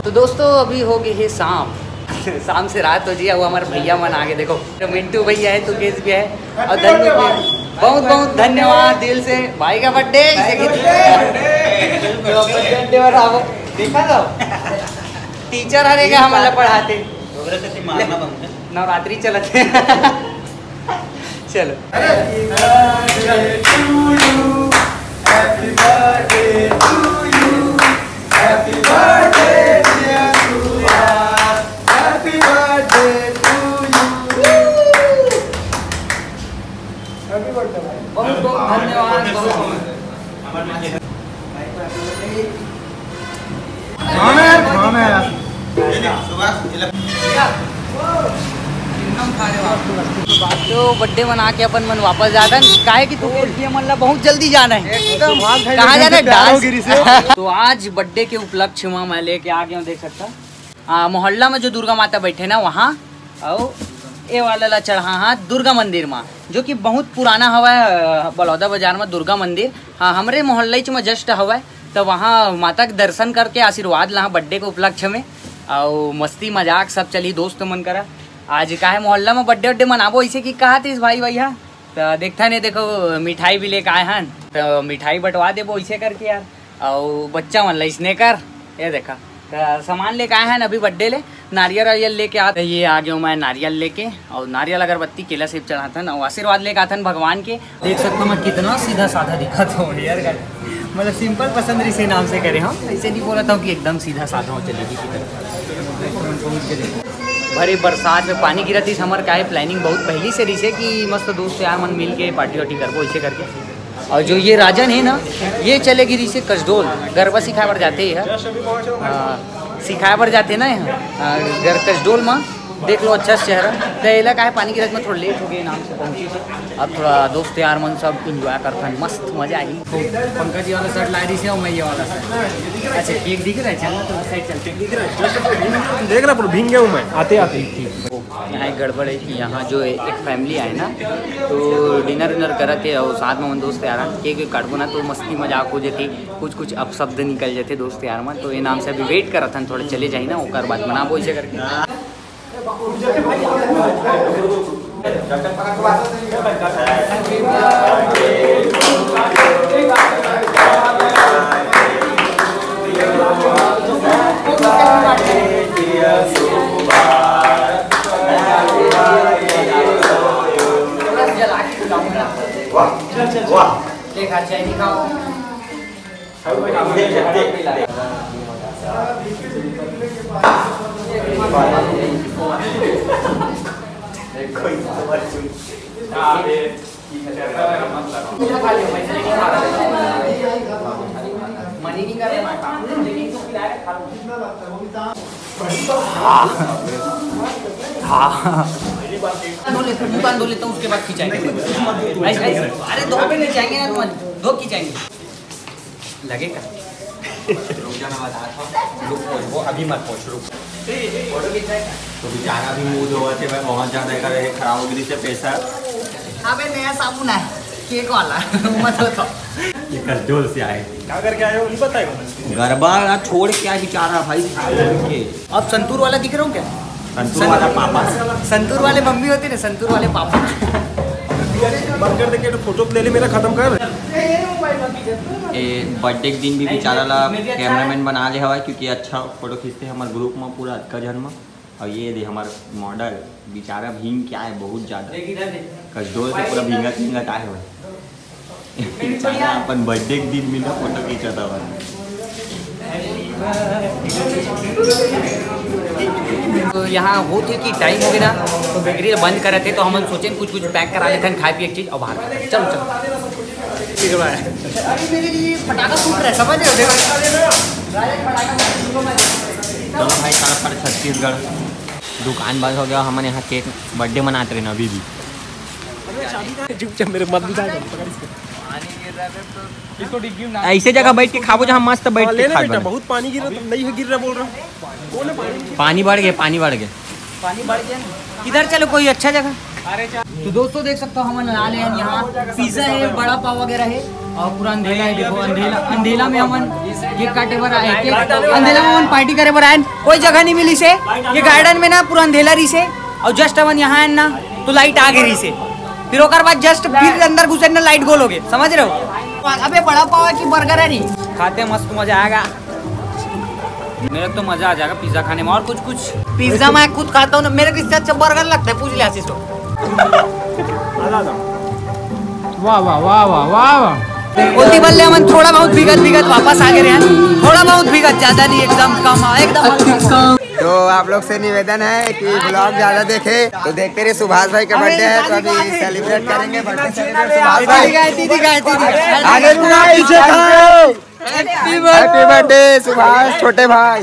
तो दोस्तों अभी हो गई है शाम शाम से रात हो जिया। वो हमारे भैया मन आगे देखो, तो मिंटू भैया है, तो केस भी है, और धन्यू बहुत बहुत धन्यवाद दिल से। भाई का बर्थडे देखा तो टीचर हरे के हम अलग पढ़ाते नवरात्रि चलते चलो। बहुत बहुत धन्यवाद। तो बर्थडे मना के अपन मन वापस जाता है। काहे कि तू मतलब बहुत जल्दी जाना है, कहाँ जाना है डांस। तो आज बर्थडे के उपलक्ष्य में मैं लेके आ गया हूँ, देख सकता मोहल्ला में जो दुर्गा माता बैठे ना वहाँ, और ये वाला चढ़ा हाँ दुर्गा मंदिर में, जो कि बहुत पुराना हवा है बलौदा बाजार में दुर्गा मंदिर। हाँ हमारे मोहल्ले में जस्ट हवा है, तो वहाँ माता के दर्शन करके आशीर्वाद ला बर्थडे के उपलक्ष्य में, और मस्ती मजाक सब चली दोस्त मन करा। आज का है मोहल्ला में बर्थडे मनाबो ऐसे कि कहा थे भाई भैया, तो देखता नहीं देखो मिठाई भी लेके आए हैं, तो मिठाई बंटवा देबो ऐसे करके यार। और बच्चा मन इसने कर ये देखा सामान लेके आए हैं अभी बर्थडे ले, नारियल वारियल लेके आते। ये आ गया मैं नारियल लेके, और नारियल अगरबत्ती केला सेब चढ़ाता और आशीर्वाद लेके आता भगवान के। देख सकता हूँ मैं कितना सीधा साधा दिखा था यार, मतलब सिंपल पसंद इसे नाम से करे हम, ऐसे नहीं बोला था कि एकदम सीधा साधा हो चलेगी की तरह। भरी बरसात में पानी गिरा थी, हमारे का है प्लानिंग बहुत पहले से रही है कि मस्त दोस्त यार मन मिल के पार्टी वार्टी करबो ऐसे करके। और जो ये राजन है ना, ये चलेगी रही से कसडोल गरबा सिखाए पर जाते हैं, सिखाए पर जाते ना यहाँ कसडोल में। देख लो अच्छा चेहरा तो का है पानी की रात में थोड़ा लेट हो गए नाम से पहुँची से। अब थोड़ा दोस्त यार मन सब इंजॉय करता है, मस्त मजा आई। पंकज जी वाला शर्ट ला रही है और मैं ये वाला शर्ट। अच्छा केक दिख रहा है, चलना तो साइड चलते दिख रहा है, देख रहा भींग गया हूँ मैं आते आते। यहाँ एक गड़बड़ है कि यहाँ जो एक फैमिली आए ना, तो डिनर विनर करते और साथ में दोस्त यार केक काटबो ना, तो मस्ती मजाक हो जाती, कुछ कुछ अपशब्द निकल जाते दोस्त यार में। तो ये नाम से अभी वेट करा था, थोड़े चले जाए ना ओकर बाद मनाबो ऐसे करके। दो लेता हूँ उसके बाद खिंचाएंगे। अरे दो पे नहीं जाएंगे ना, तुम दो खिंचाएंगे लगेगा। वो अभी मत पहुँच रुक, तो बेचारा भी मूड हुआ थे भाई, बहुत ज़्यादा करे खराब हो गई से पैसा। अबे नया साबुन है केक वाला मत बताओ। ये कसडोल से आए, क्या करके आए हो नहीं पता है। गरबा छोड़ क्या बेचारा भाई। अब संतूर वाला दिख रहा हूँ क्या? संतूर वाला पापा, संतूर वाले मम्मी होती ना, संतूर वाले पापा। बंद कर दे, फोटो ले ले मेरा, खत्म कर। बर्थडे के दिन भी बेचारा ला कैमरामैन बना ले हवा, क्योंकि अच्छा फोटो खींचते हैं हमारे ग्रुप में पूरा का जन्म। और ये दे हमारे मॉडल बेचारा भीम क्या है बहुत ज़्यादा। कसडोल से पूरा भींगत भींगत आए हुए अपन बर्थडे के दिन मिला फोटो खींचा था। तो यहाँ होते कि टाइम हो गया तो बेकरी बंद कर रहे थे, तो हम सोचे कुछ पैक करा लेते हैं खाए पिए की चीज़ और बाहर चलो चलो। पटाखा फूट रहा है, समझ रहे हो? चलो भाई पर छत्तीसगढ़ दुकान बंद हो गया। हमारे यहाँ केक बर्थडे मनाते रहे ना अभी भी। मेरे मत ऐसे जगह बैठ के खाओ जहाँ मस्त बैठ के खा। बहुत पानी गिर रहा, नहीं गिर रहा बोल रहा हूँ। पानी बढ़ गया, पानी बढ़ गया। इधर चलो कोई अच्छा जगह। तो दोस्तों देख सकते हो हम ला ले यहाँ पिज्जा है, बड़ा पाव वगैरह है और पूरा अंधेला है। देखो अंधेला में हम केक काटे पर आए, अंधेला में हम पार्टी करे पर आए। कोई जगह नहीं मिली से, ये गार्डन में ना पूरा अंधेला रही से और जस्ट अपन यहाँ है ना तो लाइट आ गई रही से, फिर ओकर बाद जस्ट फिर अंदर घुसे ना लाइट गोल हो गए, समझ रहे हो? अबे बड़ा पाव है कि बर्गर है नहीं खाते मस्त मजा आएगा। मेरे तो मजा आ जाएगा पिज्जा खाने में। और कुछ पिज्जा मैं खुद खाता हूँ, मेरे को इससे अच्छा बर्गर लगता है। पूछ लिया आशीष को। वाह वाह वाह वाह वाह। उल्टी बल्ले हम थोड़ा बहुत भीगत वापस आ गए हैं, थोड़ा बहुत भीगत, ज्यादा नहीं, एकदम कम एकदम। तो आप लोग से निवेदन है कि ब्लॉग ज्यादा देखे। तो देखते रहे सुभाष भाई का बर्थडे है तो अभी सेलिब्रेट करेंगे बर्थडे सुभाष भाई। हैप्पी बर्थडे सुभाष छोटे भाई।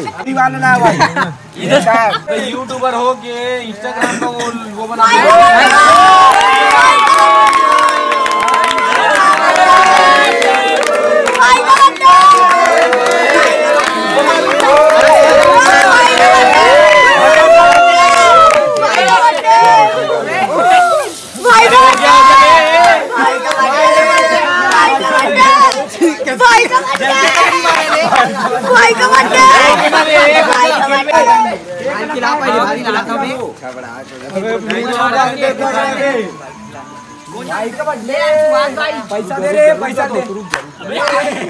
यूट्यूबर हो के इंस्टाग्राम का वो बना पैसा दे रे, पैसा दे।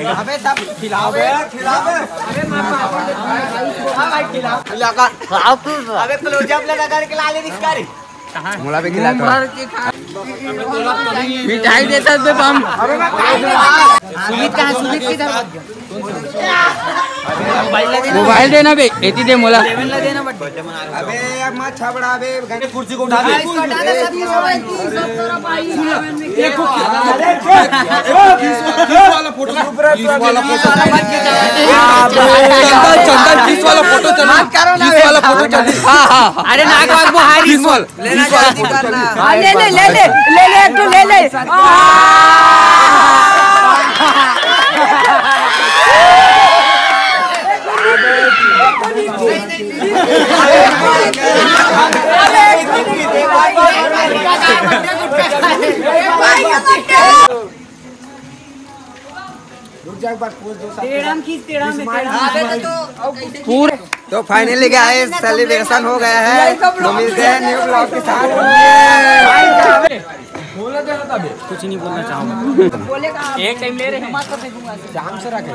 अबे सब खिलाओ, अबे क्लोजअप लगा करके ला ले निस्कारी। मुला भी खिलाता मिठाई देता है हम। सुमित कहाँ? सुमित किधर? मोबाइल देना बे, एती दे मोला। देना बट। अबे अब मत छबड़ा, अबे कुर्सी को उठा दे। अरे नाक वाक वो हारी लेना जल्दी करना। ले ले ले ले ले ले एक तो ले ले। तो फाइनली गाइस सेलिब्रेशन हो गया है। तो मिलते हैं न्यू ब्लॉग के साथ। कुछ नहीं बोलना चाहूँगा। एक टाइम ले रहे हैं, जाम से रखे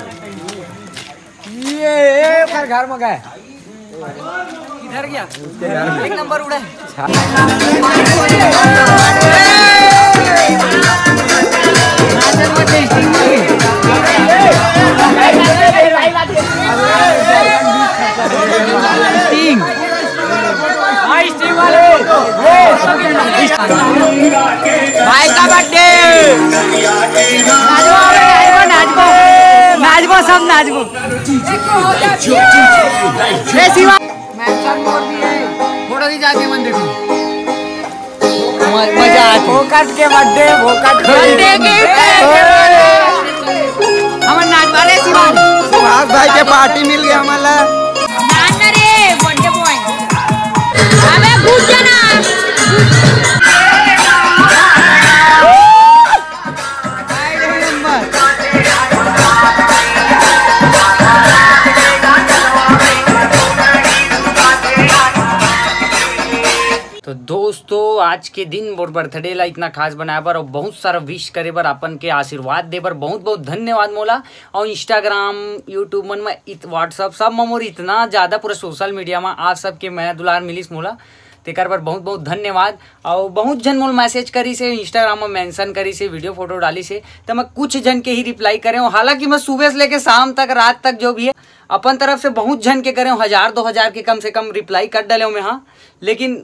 ये घर में गए इधर गया एक नंबर उड़ा है। भाई का बर्थडे नाचबो सब नाचबो। फोटो की जाके मन देखो मजा आती। फोकट के बर्थडे हमारे नाचवा रहे शिवानी। सुभाष भाई के पार्टी मिल गया हमारा। नाना रे बर्थडे बॉय अबे घुस जाना। तो दोस्तों आज के दिन मोर बर्थडे ला इतना खास बनाया बर और बहुत सारा विश करे बर अपन के आशीर्वाद दे बर बहुत बहुत धन्यवाद मोला। और इंस्टाग्राम यूट्यूब मन में व्हाट्सअप सब में मोर इतना ज़्यादा पूरा सोशल मीडिया में आप सबके मैं दुलार मिलिस मोला। तेकर पर बहुत बहुत धन्यवाद। और बहुत जन मोल मैसेज करी से, इंस्टाग्राम में मेंशन करी से, वीडियो फोटो डाली से, तो मैं कुछ जन के ही रिप्लाई करे हूँ। हालांकि मैं सुबह से लेके शाम तक, रात तक जो भी है अपन तरफ से बहुत जन के करे हूँ, 1000-2000 के कम से कम रिप्लाई कर डाले हूँ मैं। हाँ, लेकिन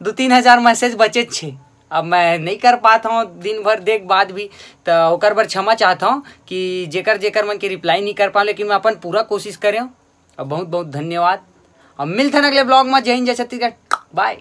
2-3 हज़ार मैसेज बचे छे। अब मैं नहीं कर पाता हूँ दिन भर देख बाद भी, तो ओकर पर क्षमा चाहता हूँ कि जेकर मन के रिप्लाई नहीं कर पाऊँ, लेकिन मैं अपन पूरा कोशिश करे हूँ। और बहुत बहुत धन्यवाद। अब मिलते हैं अगले ब्लॉग में। जय हिंद, जय छत्तीसगढ़, बाय।